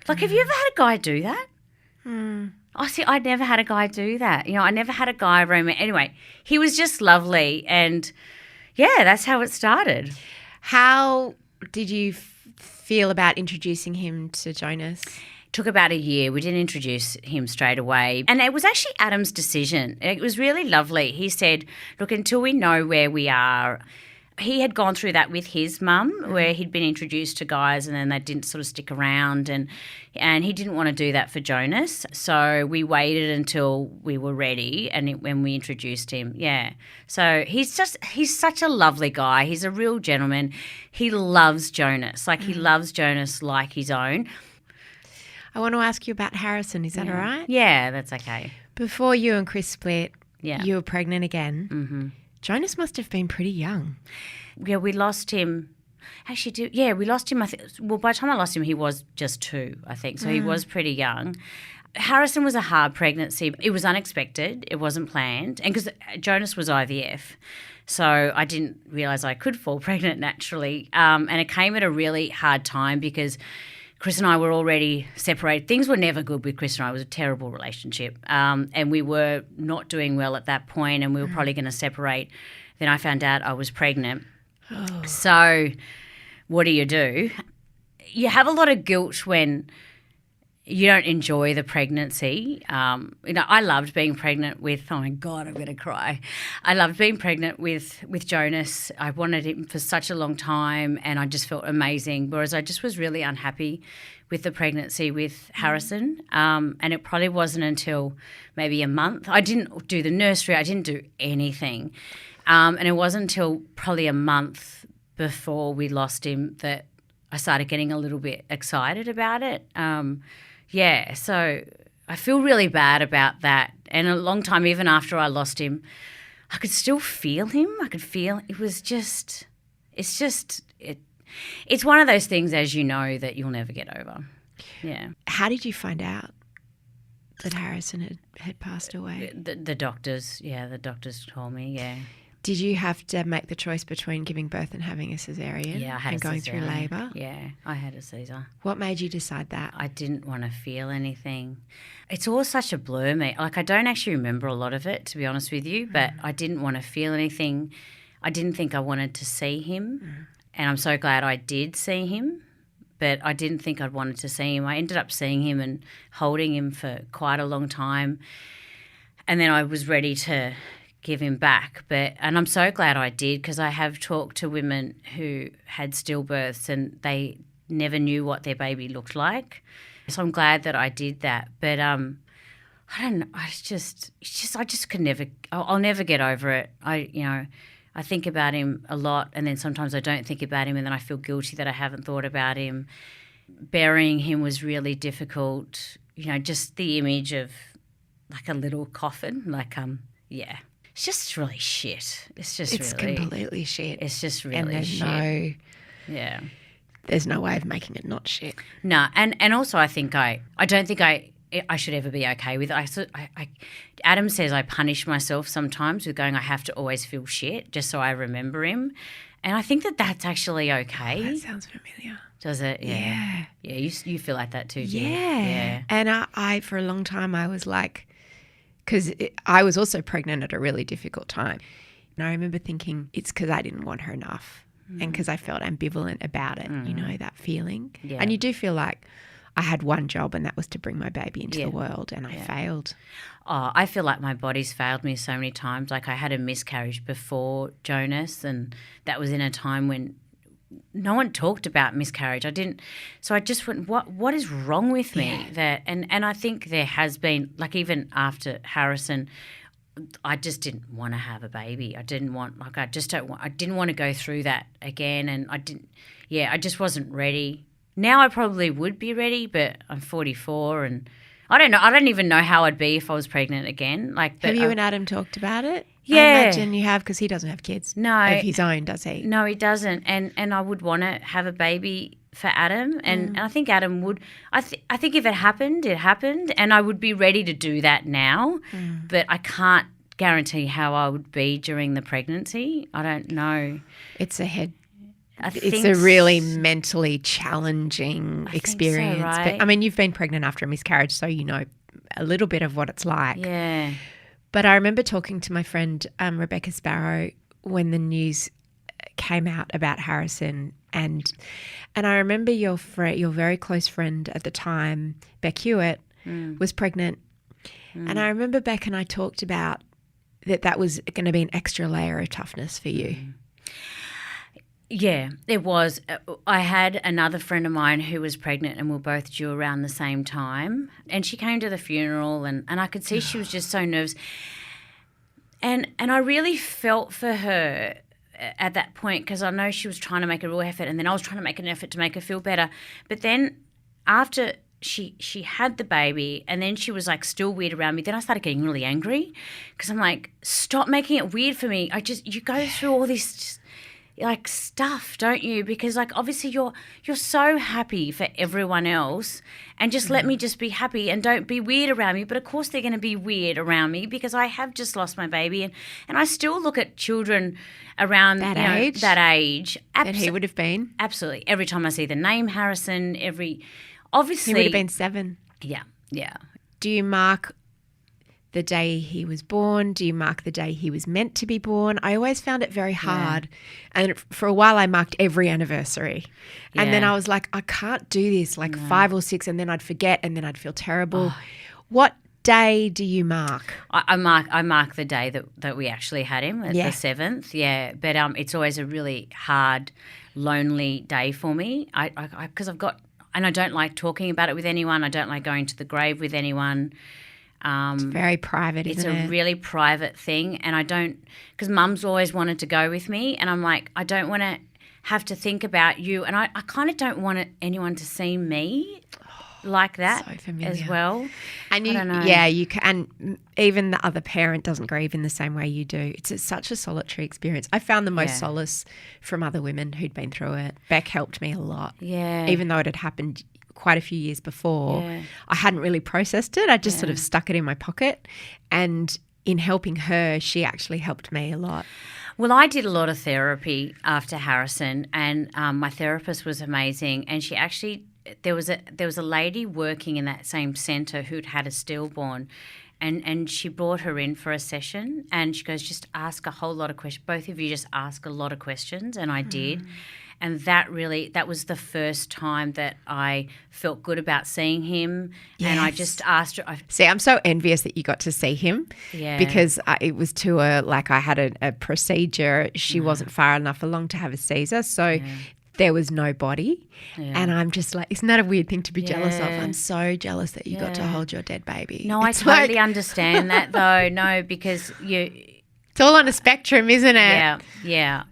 Like, have you ever had a guy do that? I see. I'd never had a guy do that. I never had a guy romance. Anyway, he was just lovely and, that's how it started. How did you feel about introducing him to Jonas? Took about a year. We didn't introduce him straight away. And it was actually Adam's decision. It was really lovely. He said, look, until we know where we are. He had gone through that with his mum, where he'd been introduced to guys and then they didn't sort of stick around, and he didn't want to do that for Jonas. So we waited until we were ready, and when we introduced him, So he's such a lovely guy. He's a real gentleman. He loves Jonas. He loves Jonas like his own. I want to ask you about Harrison. Is that all right? Yeah, that's okay. Before you and Chris split, Yeah. you were pregnant again. Mm-hmm. Jonas must have been pretty young. Yeah, we lost him. Actually, we lost him. By the time I lost him, he was just 2, I think. So he was pretty young. Harrison was a hard pregnancy. It was unexpected. It wasn't planned. And because Jonas was IVF, so I didn't realise I could fall pregnant naturally. And it came at a really hard time because Chris and I were already separated. Things were never good with Chris and I. It was a terrible relationship. And we were not doing well at that point, and we were probably going to separate. Then I found out I was pregnant. Oh. So what do? You have a lot of guilt when you don't enjoy the pregnancy. I loved being pregnant with, oh my God, I'm going to cry. I loved being pregnant with Jonas. I wanted him for such a long time and I just felt amazing, whereas I just was really unhappy with the pregnancy with Harrison. And it probably wasn't until maybe a month. I didn't do the nursery. I didn't do anything. And it wasn't until probably a month before we lost him that I started getting a little bit excited about it. So I feel really bad about that. And a long time, even after I lost him, I could still feel him. I could feel it was just, it's one of those things, as you know, that you'll never get over. Yeah. How did you find out that Harrison had passed away? The doctors told me, yeah. Did you have to make the choice between giving birth and having a cesarean? Yeah, I had and going through labour? Yeah, I had a Caesar. What made you decide that? I didn't want to feel anything. It's all such a blur, mate. I don't actually remember a lot of it, to be honest with you, but I didn't want to feel anything. I didn't think I wanted to see him, and I'm so glad I did see him, but I didn't think I'd wanted to see him. I ended up seeing him and holding him for quite a long time, and then I was ready to give him back. And I'm so glad I did, because I have talked to women who had stillbirths and they never knew what their baby looked like. So I'm glad that I did that. But I don't know. I just could never. I'll never get over it. I think about him a lot, and then sometimes I don't think about him, and then I feel guilty that I haven't thought about him. Burying him was really difficult. Just the image of like a little coffin, It's just really shit. It's completely shit. It's just really and there's shit. There's no way of making it not shit. No, and also I think I don't think I should ever be okay with it. Adam says I punish myself sometimes with going, I have to always feel shit just so I remember him, and I think that's actually okay. Oh, that sounds familiar. Does it? Yeah. Yeah. You feel like that too, do you? Yeah. And I for a long time I was like, because I was also pregnant at a really difficult time. And I remember thinking it's because I didn't want her enough and because I felt ambivalent about it, that feeling. Yeah. And you do feel like I had one job, and that was to bring my baby into the world, and I failed. Oh, I feel like my body's failed me so many times. Like I had a miscarriage before Jonas, and that was in a time when no one talked about miscarriage. So I just went, what is wrong with me? Yeah. And I think there has been, like even after Harrison, I just didn't want to have a baby. I didn't want to go through that again, and I just wasn't ready. Now I probably would be ready, but I'm 44 and I don't know. I don't even know how I'd be if I was pregnant again. Have you and Adam talked about it? Yeah. I imagine you have, because he doesn't have kids of his own, does he? No, he doesn't. And I would want to have a baby for Adam, and I think Adam would. I think if it happened, and I would be ready to do that now, but I can't guarantee how I would be during the pregnancy. I don't know. It's a really mentally challenging experience. So, right? But I mean, you've been pregnant after a miscarriage, so you know a little bit of what it's like. Yeah. But I remember talking to my friend Rebecca Sparrow when the news came out about Harrison, and I remember your very close friend at the time, Beck Hewitt, was pregnant, and I remember Beck and I talked about that was going to be an extra layer of toughness for you. Yeah, it was. I had another friend of mine who was pregnant, and we were both due around the same time. And she came to the funeral, and I could see she was just so nervous. And I really felt for her at that point, because I know she was trying to make a real effort, and then I was trying to make an effort to make her feel better. But then after she had the baby, and then she was like still weird around me, then I started getting really angry, because I'm like, stop making it weird for me. You go through all this like stuff, don't you? Because like obviously you're so happy for everyone else, and just let me just be happy and don't be weird around me. But of course they're going to be weird around me, because I have just lost my baby, and I still look at children around that age that he would have been. Absolutely. Every time I see the name Harrison, obviously he would have been 7. Yeah. Do you mark the day he was born? Do you mark the day he was meant to be born? I always found it very hard. And for a while I marked every anniversary. And then I was like, I can't do this, like 5 or 6, and then I'd forget, and then I'd feel terrible. What day do you mark? I mark the day that we actually had him, the 7th. Yeah. But it's always a really hard, lonely day for me. Because I don't like talking about it with anyone. I don't like going to the grave with anyone. It's very private, isn't it? It's a really private thing, and I don't, because Mum's always wanted to go with me, and I'm like, I don't want to have to think about you, and I kind of don't want anyone to see me like that as well. And I don't know. you can, and even the other parent doesn't grieve in the same way you do. It's such a solitary experience. I found the most solace from other women who'd been through it. Beck helped me a lot. Yeah. Even though it had happened quite a few years before, I hadn't really processed it. I just sort of stuck it in my pocket, and in helping her, she actually helped me a lot. Well, I did a lot of therapy after Harrison, and my therapist was amazing, and she actually there was a lady working in that same centre who'd had a stillborn, and she brought her in for a session, and she goes, just ask a whole lot of questions. Both of you just ask a lot of questions, and I did. And that was the first time that I felt good about seeing him. Yes. And I just asked her. See, I'm so envious that you got to see him. Yeah. Because it was I had a procedure. She wasn't far enough along to have a Caesar. So there was no body. Yeah. And I'm just like, isn't that a weird thing to be jealous of? I'm so jealous that you got to hold your dead baby. No, I totally understand that though. No, because it's all on a spectrum, isn't it? Yeah.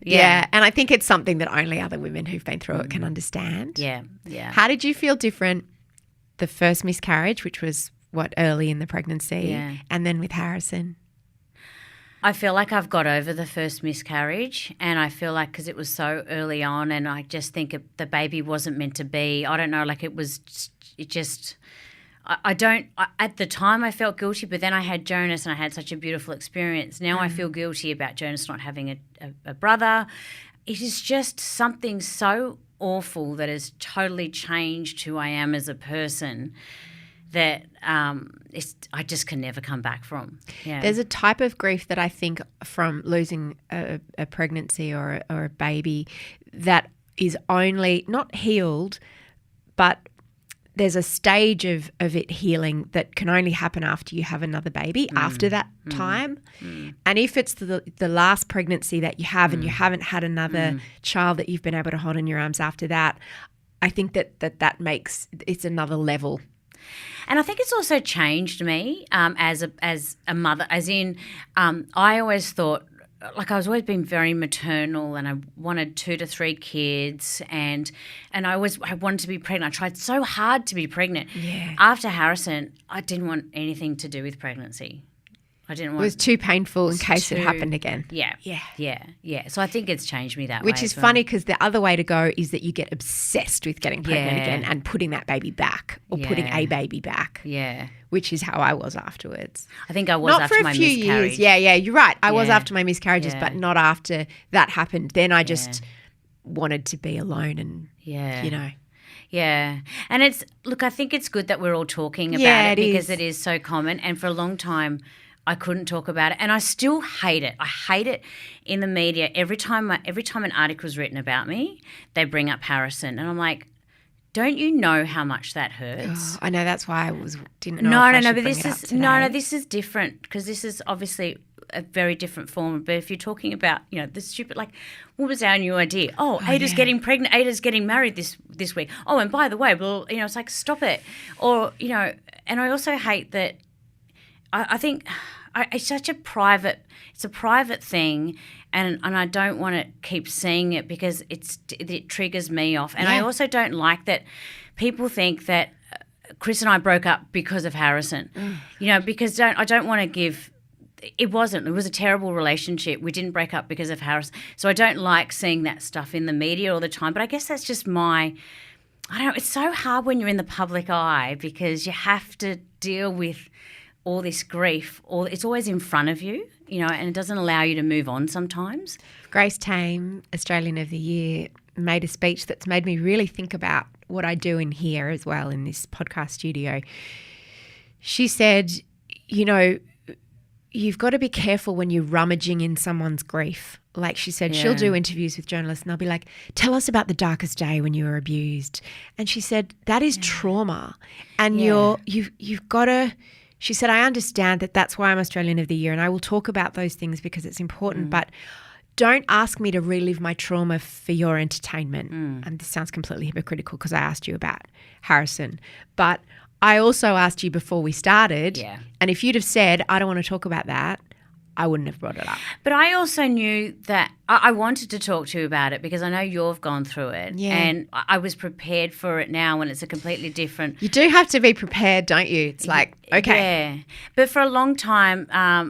And I think it's something that only other women who've been through it can understand. Yeah. How did you feel different the first miscarriage, which was early in the pregnancy, and then with Harrison? I feel like I've got over the first miscarriage, and I feel like because it was so early on, and I just think the baby wasn't meant to be. I don't know, like at the time I felt guilty, but then I had Jonas and I had such a beautiful experience. Now I feel guilty about Jonas not having a brother. It is just something so awful that has totally changed who I am as a person that I just can never come back from. Yeah. There's a type of grief that I think from losing a pregnancy or a baby that is only not healed, but there's a stage of it healing that can only happen after you have another baby, after that time. And if it's the last pregnancy that you have and you haven't had another child that you've been able to hold in your arms after that, I think that makes it's another level. And I think it's also changed me as a mother, as in I always thought, like I was always been very maternal, and I wanted 2 to 3 kids, and I wanted to be pregnant. I tried so hard to be pregnant. Yeah. After Harrison, I didn't want anything to do with pregnancy. It was too painful in case it happened again. Yeah. So I think it's changed me that way. Which is funny, because the other way to go is that you get obsessed with getting pregnant again and putting that baby back, or putting a baby back. Yeah. Which is how I was afterwards. I think I was after my miscarriage. Not for a few years. Yeah, you're right. I was after my miscarriages, but not after that happened. Then I just wanted to be alone and, you know. Yeah. And I think it's good that we're all talking about it because it is so common. And for a long time, I couldn't talk about it, and I still hate it. I hate it in the media. Every time an article is written about me, they bring up Harrison, and I'm like, don't you know how much that hurts? Oh, I know, that's why didn't know. But this is different, because this is obviously a very different form. But if you're talking about, the stupid, like, what was our new idea? Ada's getting pregnant. Ada's getting married this week. Oh, and by the way, well, it's like, stop it. Or, and I also hate that. I think it's such a private thing, and I don't want to keep seeing it because it triggers me off. And I also don't like that people think that Chris and I broke up because of Harrison. Because I don't want to give. It wasn't. It was a terrible relationship. We didn't break up because of Harrison. So I don't like seeing that stuff in the media all the time. But I guess that's just I don't know. It's so hard when you're in the public eye because you have to deal with all this grief, it's always in front of you, and it doesn't allow you to move on sometimes. Grace Tame, Australian of the Year, made a speech that's made me really think about what I do in here as well in this podcast studio. She said, you've got to be careful when you're rummaging in someone's grief. Like she said, she'll do interviews with journalists and they'll be like, tell us about the darkest day when you were abused. And she said, that is trauma. And you've got to... She said, I understand that that's why I'm Australian of the Year and I will talk about those things because it's important, but don't ask me to relive my trauma for your entertainment. And this sounds completely hypocritical because I asked you about Harrison. But I also asked you before we started, and if you'd have said, I don't want to talk about that, I wouldn't have brought it up. But I also knew that I wanted to talk to you about it because I know you've gone through it. Yeah. And I was prepared for it now when it's a completely different... You do have to be prepared, don't you? It's like, okay. Yeah. But for a long time,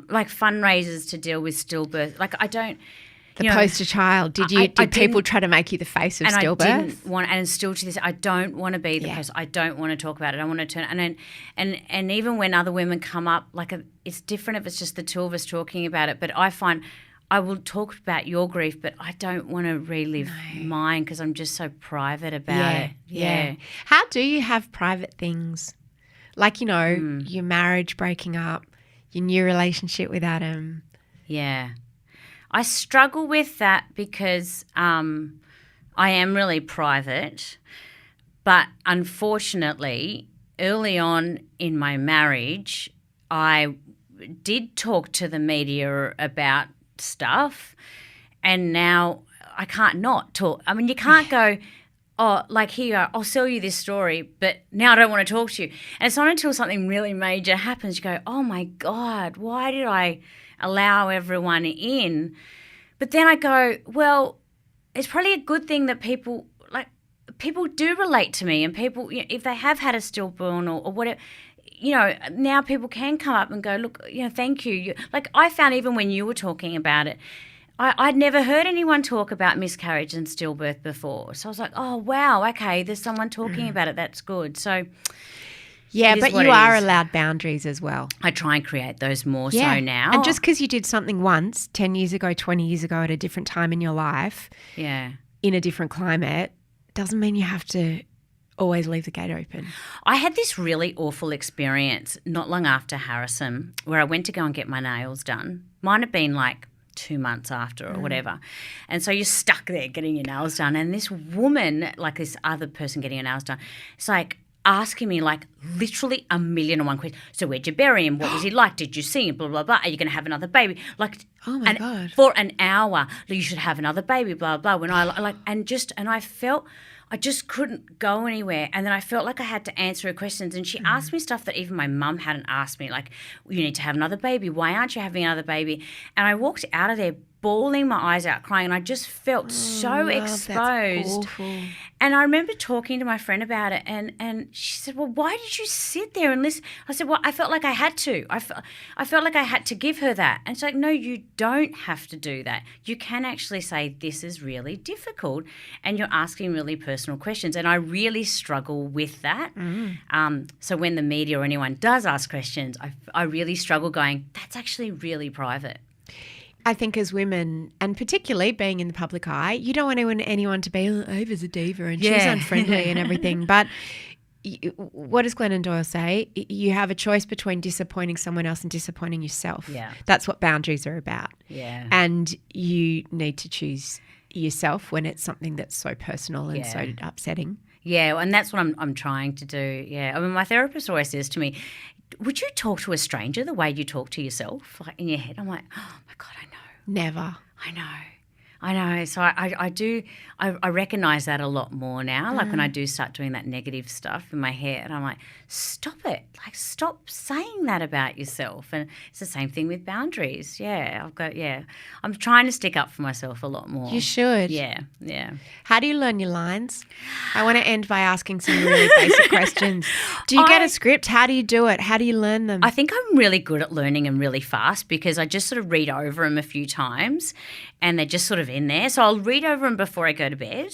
like fundraisers to deal with stillbirth, like I don't... The poster child. Did people try to make you the face of stillbirth? I didn't want, and still to this, I don't want to be the person. I don't want to talk about it. I want to turn, and even when other women come up, it's different if it's just the two of us talking about it. But I find I will talk about your grief, but I don't want to relive mine because I'm just so private about it. Yeah. How do you have private things? Like, your marriage breaking up, your new relationship with Adam. Yeah. I struggle with that because I am really private, but unfortunately, early on in my marriage, I did talk to the media about stuff, and now I can't not talk. I mean, you can't go, here, I'll sell you this story, but now I don't want to talk to you. And it's not until something really major happens you go, oh, my God, why did I allow everyone in? But then I go, well, it's probably a good thing that people do relate to me, and people, if they have had a stillborn or whatever, now people can come up and go, look, thank you. I found even when you were talking about it, I'd never heard anyone talk about miscarriage and stillbirth before. So I was like, oh, wow, okay, there's someone talking about it. That's good. So... Yeah, but you are allowed boundaries as well. I try and create those more so now. And just because you did something once, 10 years ago, 20 years ago, at a different time in your life, in a different climate, doesn't mean you have to always leave the gate open. I had this really awful experience not long after Harrison where I went to go and get my nails done. Mine had been 2 months after or whatever. And so you're stuck there getting your nails done. And this woman, this other person getting her nails done, it's asking me literally 1,000,001 questions. So where'd you bury him? What was he like? Did you see him? Blah, blah, blah. Are you going to have another baby? Oh my God. For an hour, you should have another baby, blah, blah. When I I felt I just couldn't go anywhere. And then I felt like I had to answer her questions. And she asked me stuff that even my mum hadn't asked me, you need to have another baby. Why aren't you having another baby? And I walked out of there bawling my eyes out, crying, and I just felt so exposed. And I remember talking to my friend about it, and she said, well, why did you sit there and listen? I said, well, I felt like I had to. I felt like I had to give her that. And she's like, no, you don't have to do that. You can actually say, this is really difficult, and you're asking really personal questions. And I really struggle with that. So when the media or anyone does ask questions, I really struggle going, that's actually really private. I think as women, and particularly being in the public eye, you don't want anyone to be, Ava's a diva and she's unfriendly and everything. But what does Glennon Doyle say? You have a choice between disappointing someone else and disappointing yourself. Yeah. That's what boundaries are about. Yeah. And you need to choose yourself when it's something that's so personal and so upsetting. Yeah, and that's what I'm trying to do. Yeah, I mean, my therapist always says to me, "Would you talk to a stranger the way you talk to yourself, like in your head?" I'm like, "Oh my God, I know, Never. I know." So I do. I recognise that a lot more now. Like when I do start doing that negative stuff in my head, I'm like, stop it. Like stop saying that about yourself. And it's the same thing with boundaries. Yeah, I'm trying to stick up for myself a lot more. You should. Yeah. How do you learn your lines? I want to end by asking some really basic questions. Do you get a script? How do you do it? How do you learn them? I think I'm really good at learning them really fast because I just sort of read over them a few times and they're just sort of in there. So I'll read over them before I go to bed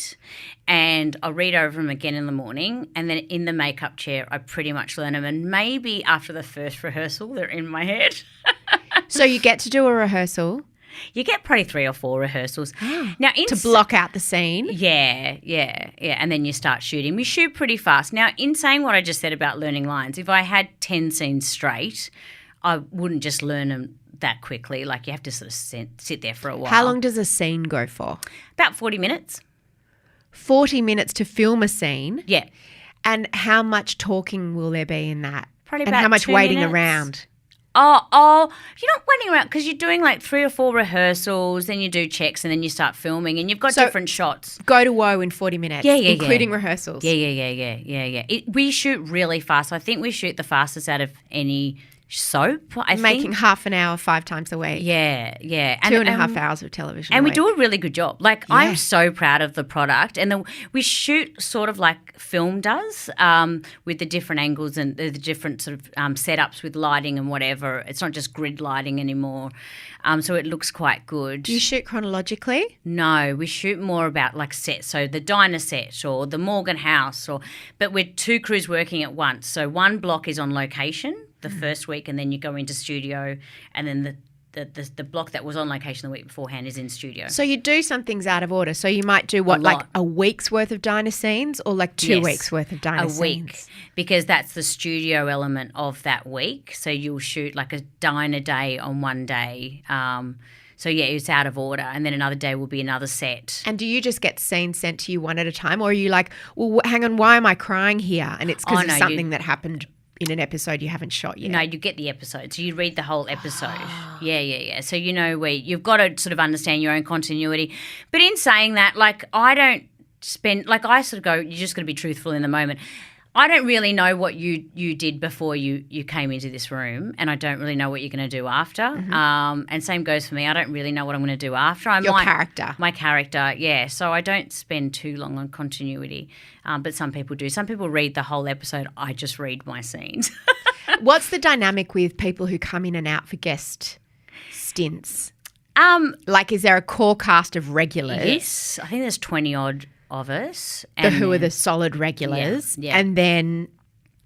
and I'll read over them again in the morning, and then in the makeup chair I pretty much learn them, and maybe after the first rehearsal they're in my head. So you get to do a rehearsal? You get probably 3 or 4 rehearsals. Now, to block out the scene? Yeah. And then you start shooting. We shoot pretty fast. Now, in saying what I just said about learning lines, if I had 10 scenes straight, I wouldn't just learn them that quickly. Like you have to sort of sit there for a while. How long does a scene go for? About 40 minutes. 40 minutes to film a scene? Yeah. And how much talking will there be in that? Probably and about how much 2 waiting minutes. around? Oh, you're not waiting around because you're doing like 3 or 4 rehearsals, then you do checks and then you start filming and you've got different shots. Go to woe in 40 minutes, including rehearsals. Yeah. We shoot really fast. I think we shoot the fastest out of any soap, I think. Making half an hour 5 times a week. Yeah. 2.5 hours of television and a we week. do a really good job. Like I'm so proud of the product, and we shoot sort of like film does, with the different angles and the different sort of setups with lighting and whatever. It's not just grid lighting anymore, so it looks quite good. Do you shoot chronologically? No, we shoot more about like sets, so the diner set or the Morgan house, but we're 2 crews working at once. So one block is on location the first week, and then you go into studio, and then the block that was on location the week beforehand is in studio. So you do some things out of order. So you might do like a week's worth of diner scenes, or like 2 weeks worth of diner scenes? A week, because that's the studio element of that week. So you'll shoot like a diner day on one day. So, it's out of order, and then another day will be another set. And do you just get scenes sent to you one at a time, or are you like, well, hang on, why am I crying here? And it's because of something that happened in an episode you haven't shot yet. No, you get the episode. So you read the whole episode. Yeah. So you know where you've got to sort of understand your own continuity. But in saying that, like I don't spend – like I sort of go, you're just going to be truthful in the moment. I don't really know what you did before you came into this room, and I don't really know what you're going to do after. And same goes for me. I don't really know what I'm going to do after. Character. My character, yeah. So I don't spend too long on continuity, but some people do. Some people read the whole episode. I just read my scenes. What's the dynamic with people who come in and out for guest stints? Like, is there a core cast of regulars? Yes. I think there's 20-odd of us. Who are the solid regulars. Yeah. And then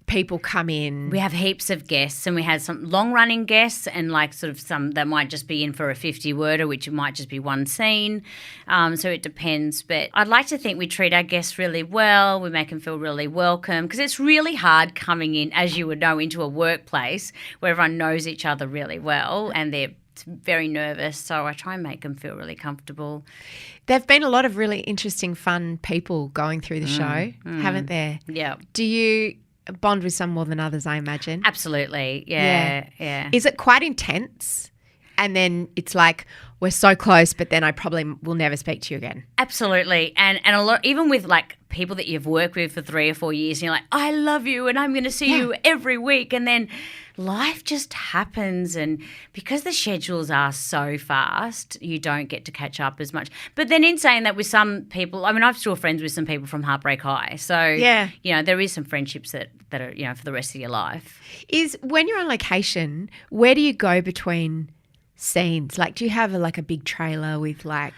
people come in. We have heaps of guests, and we have some long-running guests and like sort of some that might just be in for a 50-worder, which might just be one scene. So it depends. But I'd like to think we treat our guests really well. We make them feel really welcome, because it's really hard coming in, as you would know, into a workplace where everyone knows each other really well and they're very nervous. So I try and make them feel really comfortable. There've been a lot of really interesting, fun people going through the show, haven't there? Yeah. Do you bond with some more than others, I imagine? Absolutely. Yeah. Is it quite intense? And then it's like, we're so close, but then I probably will never speak to you again. Absolutely. And a lot, even with like people that you've worked with for 3 or 4 years, and you're like, I love you and I'm going to see you every week. And then life just happens, and because the schedules are so fast, you don't get to catch up as much. But then in saying that, with some people, I mean, I'm still friends with some people from Heartbreak High. So, there is some friendships that are, for the rest of your life. Is when you're on location, where do you go between scenes? Like, do you have a big trailer with like...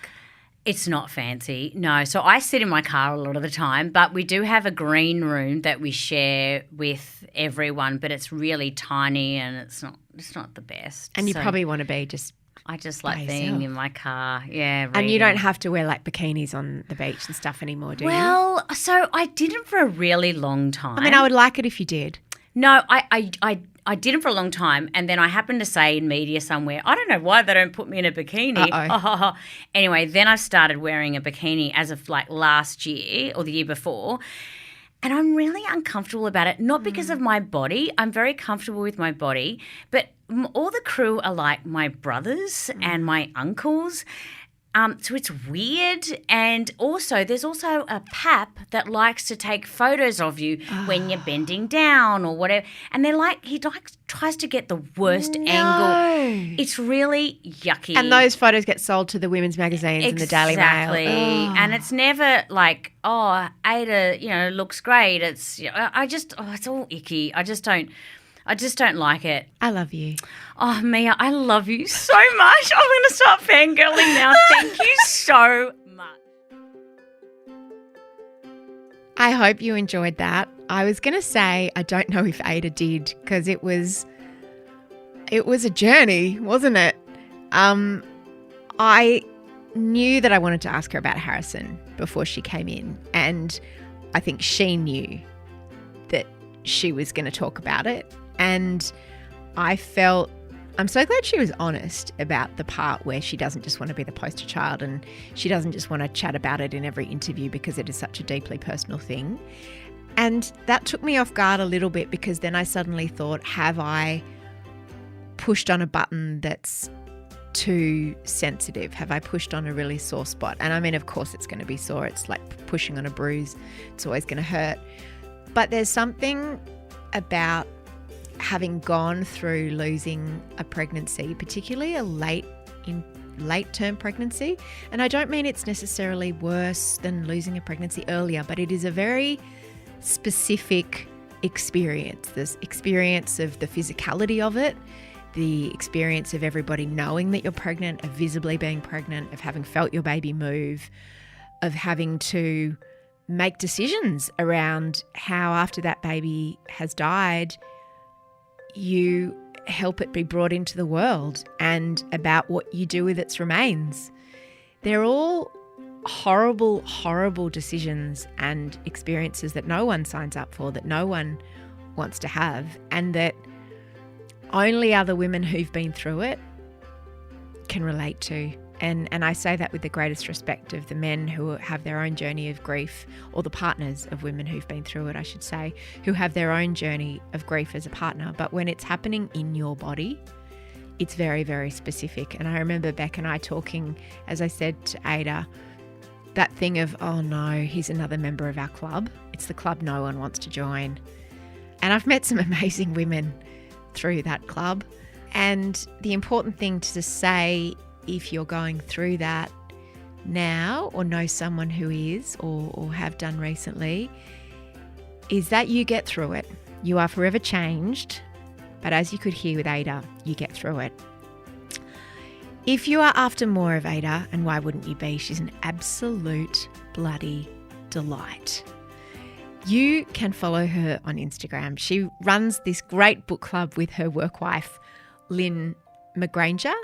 It's not fancy, no. So I sit in my car a lot of the time, but we do have a green room that we share with everyone, but it's really tiny and it's not the best. And you probably want to be just I just like By being yourself. in my car. Yeah, And you don't reading. have to wear like bikinis on the beach and stuff anymore, do you? Well, so I didn't for a really long time. I mean, I would like it if you did. No, I didn't for a long time, and then I happened to say in media somewhere, I don't know why they don't put me in a bikini. Uh-oh. Anyway, then I started wearing a bikini as of like last year or the year before, and I'm really uncomfortable about it, not because of my body. I'm very comfortable with my body, but all the crew are like my brothers and my uncles. So it's weird. And also there's also a pap that likes to take photos of you when you're bending down or whatever. And he tries to get the worst angle. It's really yucky. And those photos get sold to the women's magazines and the Daily Mail. Exactly. And it's never like, oh, Ada, looks great. It's it's all icky. I just don't like it. I love you. Oh, Mia, I love you so much. I'm going to start fangirling now. Thank you so much. I hope you enjoyed that. I was going to say I don't know if Ada did because it was a journey, wasn't it? I knew that I wanted to ask her about Harrison before she came in, and I think she knew that she was going to talk about it. And I'm so glad she was honest about the part where she doesn't just want to be the poster child and she doesn't just want to chat about it in every interview because it is such a deeply personal thing. And that took me off guard a little bit because then I suddenly thought, have I pushed on a button that's too sensitive? Have I pushed on a really sore spot? And I mean, of course it's going to be sore. It's like pushing on a bruise. It's always going to hurt. But there's something about having gone through losing a pregnancy, particularly a late-term pregnancy. And I don't mean it's necessarily worse than losing a pregnancy earlier, but it is a very specific experience. This experience of the physicality of it, the experience of everybody knowing that you're pregnant, of visibly being pregnant, of having felt your baby move, of having to make decisions around how after that baby has died, you help it be brought into the world and about what you do with its remains. They're all horrible, horrible decisions and experiences that no one signs up for, that no one wants to have, and that only other women who've been through it can relate to. And I say that with the greatest respect of the men who have their own journey of grief, or the partners of women who've been through it, I should say, who have their own journey of grief as a partner. But when it's happening in your body, it's very, very specific. And I remember Beck and I talking, as I said to Ada, that thing of, oh no, he's another member of our club. It's the club no one wants to join. And I've met some amazing women through that club. And the important thing to say, if you're going through that now or know someone who is or have done recently, is that you get through it. You are forever changed, but as you could hear with Ada, you get through it. If you are after more of Ada, and why wouldn't you be? She's an absolute bloody delight. You can follow her on Instagram. She runs this great book club with her work wife, Lynn McGranger.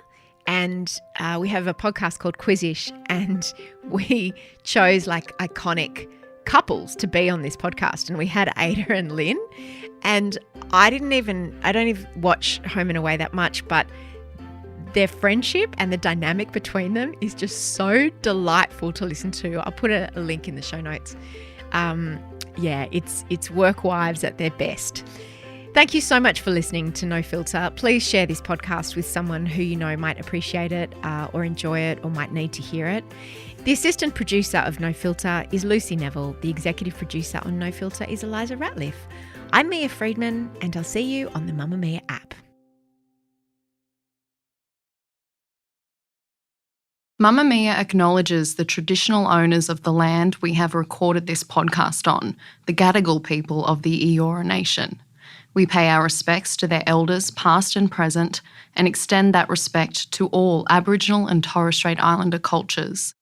And we have a podcast called Quizish, and we chose like iconic couples to be on this podcast. And we had Ada and Lynn. And I don't even watch Home and Away that much, but their friendship and the dynamic between them is just so delightful to listen to. I'll put a link in the show notes. It's work wives at their best. Thank you so much for listening to No Filter. Please share this podcast with someone who you know might appreciate it or enjoy it or might need to hear it. The assistant producer of No Filter is Lucy Neville. The executive producer on No Filter is Eliza Ratliff. I'm Mia Friedman, and I'll see you on the Mamamia app. Mamamia acknowledges the traditional owners of the land we have recorded this podcast on, the Gadigal people of the Eora Nation. We pay our respects to their elders, past and present, and extend that respect to all Aboriginal and Torres Strait Islander cultures.